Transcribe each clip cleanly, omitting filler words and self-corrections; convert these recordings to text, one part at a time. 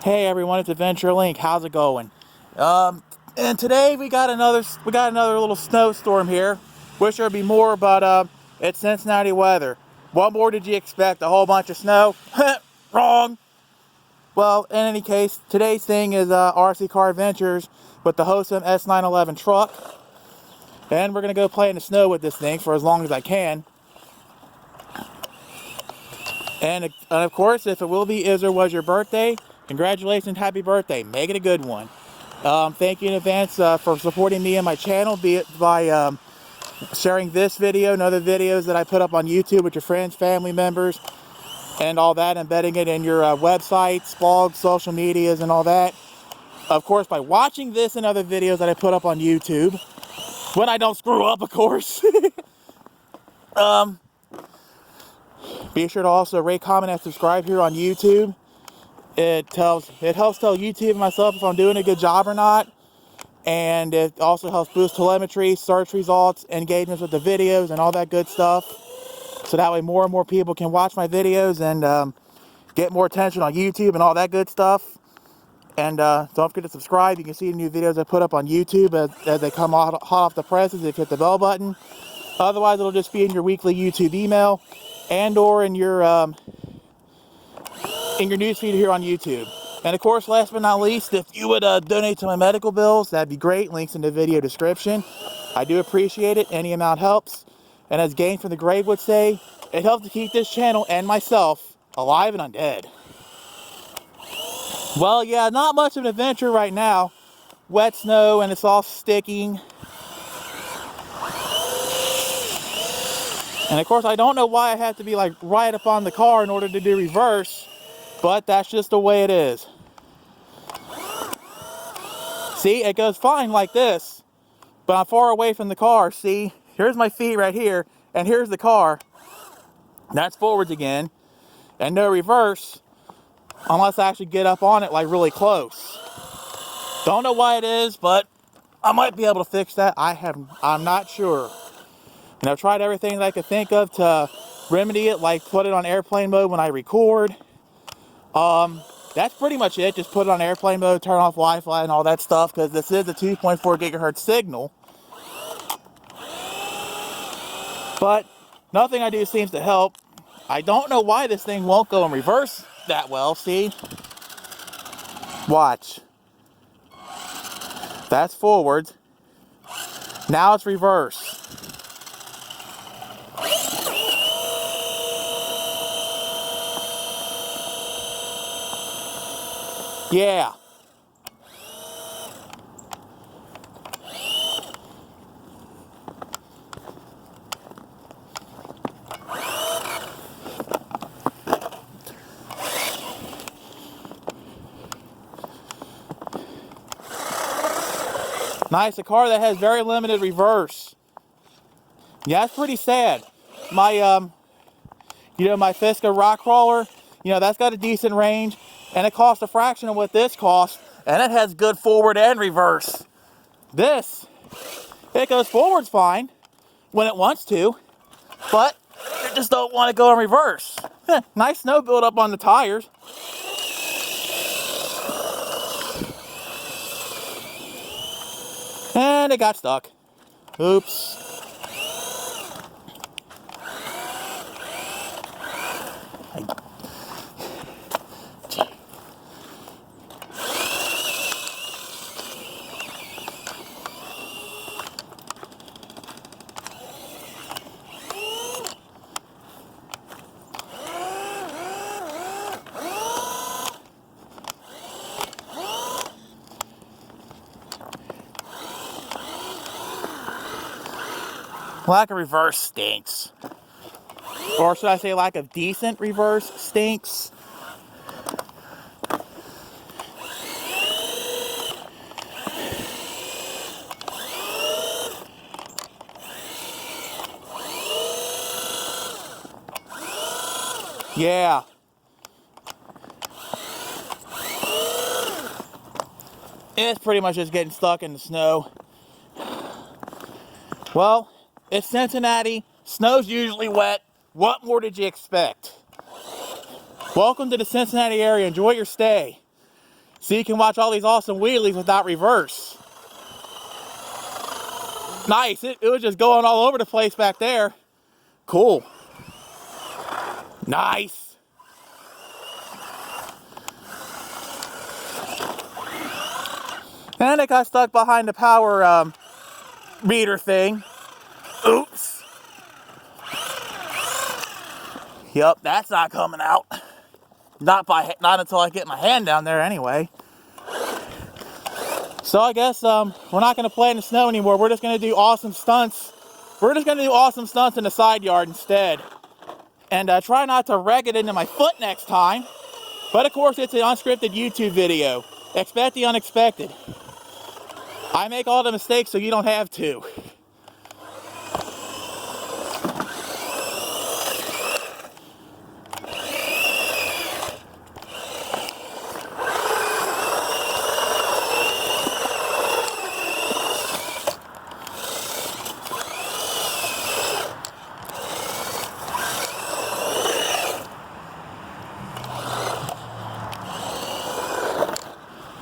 Hey everyone, it's Adventure Link. How's it going? And today we got another little snowstorm here. Wish there'd be more, but it's Cincinnati weather. What more did you expect? A whole bunch of snow? Wrong. Well, in any case, today's thing is RC Car Adventures with the Hosim S911 truck, and we're gonna go play in the snow with this thing for as long as I can. And of course, if it will be, is or was your birthday, congratulations, happy birthday. Make it a good one. Thank you in advance for supporting me and my channel, be it by sharing this video and other videos that I put up on YouTube with your friends, family members, and all that, embedding it in your websites, blogs, social medias, and all that. Of course, by watching this and other videos that I put up on YouTube, when I don't screw up, of course. Be sure to also rate, comment, and subscribe here on YouTube. It helps tell YouTube and myself if I'm doing a good job or not. And it also helps boost telemetry, search results, engagements with the videos, and all that good stuff. So that way more and more people can watch my videos and get more attention on YouTube and all that good stuff. And don't forget to subscribe. You can see the new videos I put up on YouTube as they come hot off the presses if you hit the bell button. Otherwise, it'll just be in your weekly YouTube email and or in your newsfeed here on YouTube. And of course, last but not least, if you would donate to my medical bills, that'd be great. Links in the video description. I do appreciate it. Any amount helps. And as Gain from the Grave would say, it helps to keep this channel and myself alive and undead. Well, yeah, not much of an adventure right now. Wet snow and it's all sticking. And of course, I don't know why I have to be like right up on the car in order to do reverse, but that's just the way it is. See, it goes fine like this, but I'm far away from the car. See, here's my feet right here, and here's the car. That's forwards again, and no reverse unless I actually get up on it like really close. Don't know why it is, but I might be able to fix that. I'm not sure. And I've tried everything that I could think of to remedy it, like put it on airplane mode when I record. That's pretty much it. Just put it on airplane mode, turn off Wi-Fi and all that stuff, because this is a 2.4 gigahertz signal. But nothing I do seems to help. I don't know why this thing won't go in reverse that well. See? Watch. That's forward. Now it's reverse. Yeah. Nice, a car that has very limited reverse. Yeah, it's pretty sad. My, my Fisker rock crawler, that's got a decent range, and it costs a fraction of what this costs, and it has good forward and reverse. This, it goes forwards fine when it wants to, but it just don't want to go in reverse. Nice snow buildup on the tires. And it got stuck. Oops. Lack of reverse stinks. Or should I say lack of decent reverse stinks? Yeah. It's pretty much just getting stuck in the snow. Well, it's Cincinnati. Snow's usually wet. What more did you expect? Welcome to the Cincinnati area. Enjoy your stay. So you can watch all these awesome wheelies without reverse. Nice, it was just going all over the place back there. Cool. Nice. And it got stuck behind the power meter thing. Oops. Yep, that's not coming out. Not until I get my hand down there anyway. So I guess we're not going to play in the snow anymore. We're just going to do awesome stunts. We're just going to do awesome stunts in the side yard instead. And try not to wreck it into my foot next time. But of course, it's an unscripted YouTube video. Expect the unexpected. I make all the mistakes so you don't have to.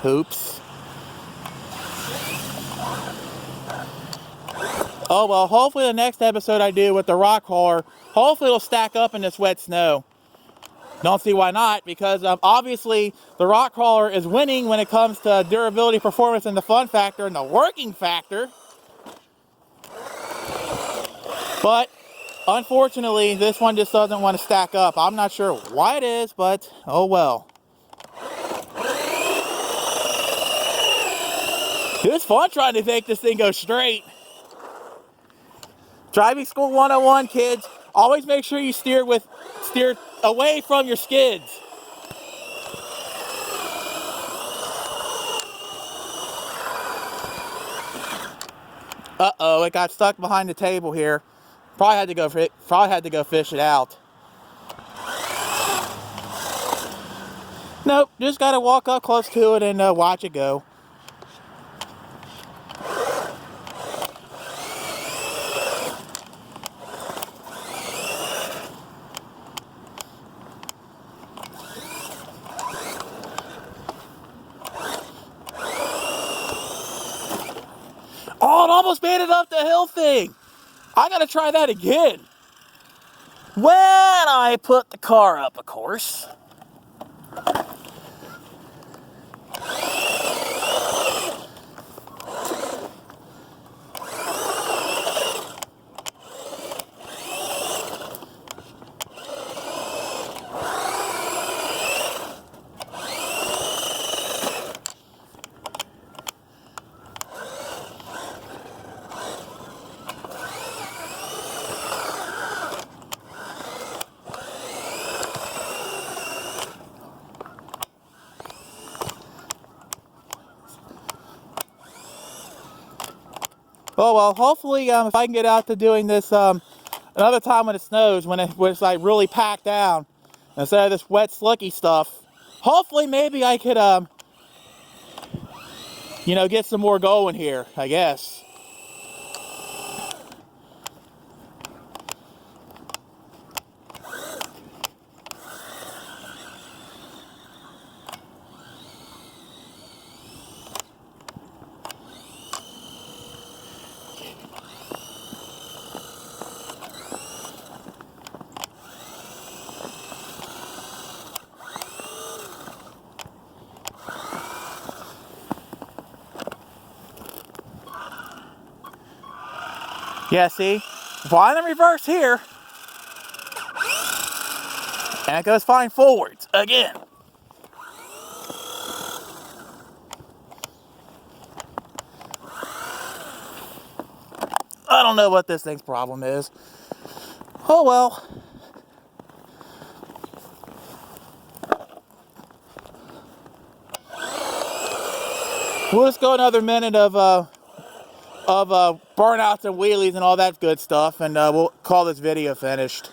Oops. Oh well, hopefully the next episode I do with the rock hauler, hopefully it'll stack up in this wet snow. Don't see why not, because obviously the rock hauler is winning when it comes to durability, performance, and the fun factor and the working factor. But unfortunately, this one just doesn't want to stack up. I'm not sure why it is, but oh well. It's fun trying to make this thing go straight. Driving School 101, kids. Always make sure you steer away from your skids. Uh-oh, it got stuck behind the table here. Probably had to go fish it out. Nope, just gotta walk up close to it and watch it go. Oh, it almost made it up the hill thing. I gotta try that again. When I put the car up, of course. Oh well, hopefully if I can get out to doing this another time when it snows, when it's like really packed down, instead of this wet slicky stuff, hopefully maybe I could get some more going here, I guess. Yeah, see? Flying in reverse here. And it goes flying forwards again. I don't know what this thing's problem is. Oh well. We'll just go another minute of burnouts and wheelies and all that good stuff, and we'll call this video finished.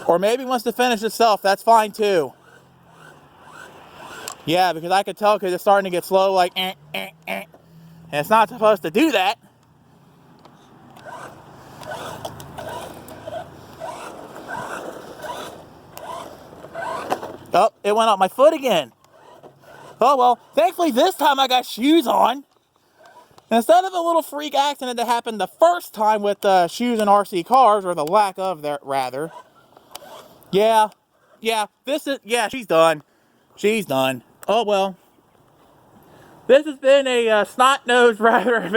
Or maybe wants to finish itself, that's fine too. Yeah, because I could tell because it's starting to get slow, like And it's not supposed to do that. Oh, it went up my foot again. Oh well, thankfully this time I got shoes on. Instead of a little freak accident that happened the first time with shoes and RC cars, or the lack of that, rather. Yeah, she's done. She's done. Oh well. This has been a snot-nosed, rather